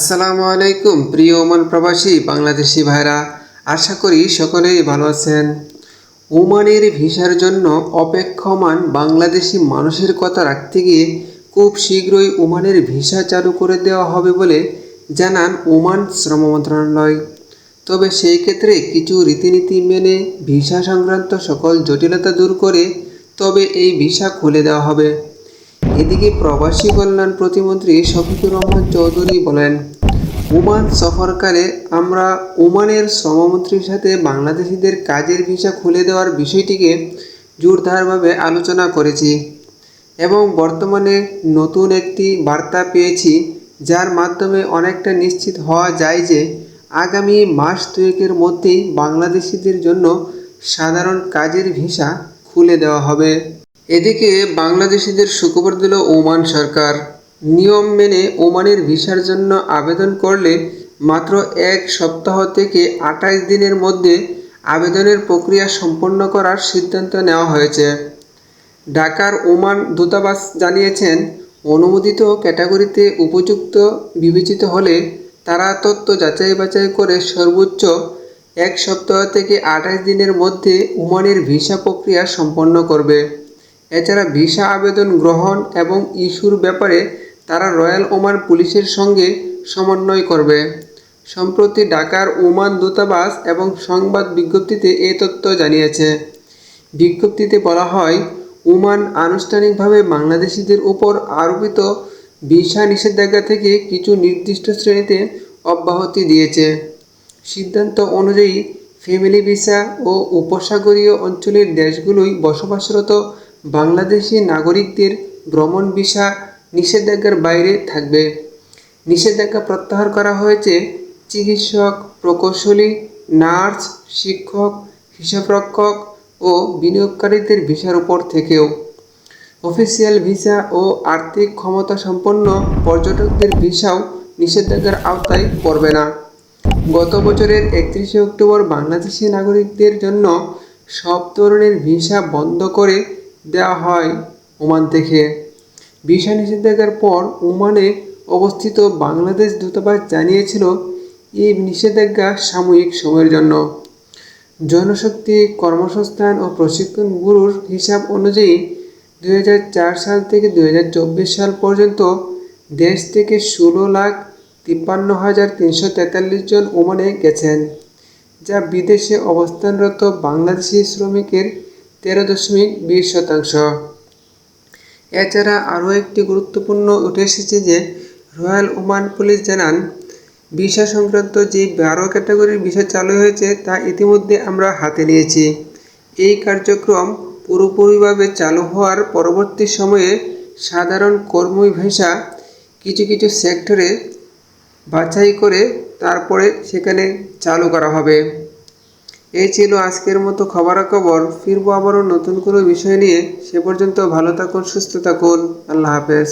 আসসালামু আলাইকুম প্রিয় ওমান প্রবাসী বাংলাদেশি ভাইরা, আশা করি সকলেই ভালো আছেন। ওমানের ভিসার জন্য অপেক্ষমান বাংলাদেশি মানুষের কথা রাখতে গিয়ে খুব শীঘ্রই ওমানের ভিসা চালু করে দেওয়া হবে বলে জানান ওমান শ্রম মন্ত্রণালয়। তবে সেই ক্ষেত্রে কিছু রীতিনীতি মেনে ভিসা সংক্রান্ত সকল জটিলতা দূর করে তবে এই ভিসা খুলে দেওয়া হবে। এদিকে প্রবাসী কল্যাণ প্রতিমন্ত্রী শফিকুর রহমান চৌধুরী বলেন, ওমান সফরকালে আমরা ওমানের শ্রমমন্ত্রীর সাথে বাংলাদেশিদের কাজের ভিসা খুলে দেওয়ার বিষয়টিকে জোরদারভাবে আলোচনা করেছি এবং বর্তমানে নতুন একটি বার্তা পেয়েছি, যার মাধ্যমে অনেকটা নিশ্চিত হওয়া যায় যে আগামী মাস দুয়েকের মধ্যেই বাংলাদেশিদের জন্য সাধারণ কাজের ভিসা খুলে দেওয়া হবে। এদিকে বাংলাদেশিদের সুখবর দিল ওমান সরকার। নিয়ম মেনে ওমানের ভিসার জন্য আবেদন করলে মাত্র 1 সপ্তাহ থেকে 28 দিনের মধ্যে আবেদনের প্রক্রিয়া সম্পন্ন করার সিদ্ধান্ত নেওয়া হয়েছে। ঢাকার ওমান দূতাবাস জানিয়েছেন, অনুমোদিত ক্যাটাগরিতে উপযুক্ত বিবেচিত হলে তারা তথ্য যাচাই বাছাই করে সর্বোচ্চ 1 সপ্তাহ থেকে 28 দিনের মধ্যে ওমানের ভিসা প্রক্রিয়া সম্পন্ন করবে। এছাড়া ভিসা আবেদন গ্রহণ এবং ইস্যুর ব্যাপারে তারা রয়্যাল ওমান পুলিশের সঙ্গে সমন্বয় করবে। সম্প্রতি ঢাকার ওমান দূতাবাস এবং সংবাদ বিজ্ঞপ্তিতে এ তথ্য জানিয়েছে। বিজ্ঞপ্তিতে বলা হয়, ওমান আনুষ্ঠানিকভাবে বাংলাদেশিদের উপর আরোপিত ভিসা নিষেধাজ্ঞা থেকে কিছু নির্দিষ্ট শ্রেণীতে অব্যাহতি দিয়েছে। সিদ্ধান্ত অনুযায়ী ফ্যামিলি ভিসা ও উপসাগরীয় অঞ্চলের দেশগুলোয় বসবাসরত বাংলাদেশি নাগরিকদের ভ্রমণ ভিসা নিষেধাজ্ঞার বাইরে থাকবে। নিষেধাজ্ঞা প্রত্যাহার করা হয়েছে চিকিৎসক, প্রকৌশলী, নার্স, শিক্ষক, হিসাবরক্ষক ও বিনিয়োগকারীদের ভিসার উপর থেকেও। অফিসিয়াল ভিসা ও আর্থিক ক্ষমতা সম্পন্ন পর্যটকদের ভিসাও নিষেধাজ্ঞার আওতায় পড়বে না। গত বছরের 31শে অক্টোবর বাংলাদেশি নাগরিকদের জন্য সব ধরনের ভিসা বন্ধ করে দেওয়া হয় ওমান থেকে। ভিসা নিষেধাজ্ঞার পর ওমানে অবস্থিত বাংলাদেশ দূতাবাস জানিয়েছিল, এই নিষেধাজ্ঞা সাময়িক সময়ের জন্য। জনশক্তি, কর্মসংস্থান ও প্রশিক্ষণ ব্যুরোর হিসাব অনুযায়ী 2004 সাল থেকে 2024 সাল পর্যন্ত দেশ থেকে 16,53,343 জন ওমানে গেছেন, যা বিদেশে অবস্থানরত বাংলাদেশি শ্রমিকের 13.20%। এছাড়া আরও একটি গুরুত্বপূর্ণ উঠে এসেছে যে রয়্যাল ওমান পুলিশ জানান, ভিসা সংক্রান্ত যে 12 ক্যাটাগরির ভিসা চালু হয়েছে তা ইতিমধ্যে আমরা হাতে নিয়েছি। এই কার্যক্রম পুরোপুরিভাবে চালু হওয়ার পরবর্তী সময়ে সাধারণ কর্মী ভিসা কিছু কিছু সেক্টরে বাছাই করে তারপরে সেখানে চালু করা হবে। এই ছিল আজকের মতো খবরাখবর। ফিরবো আবারও নতুন কোনো বিষয় নিয়ে। সে পর্যন্ত ভালো থাকুন, সুস্থ থাকুন। আল্লাহ হাফেজ।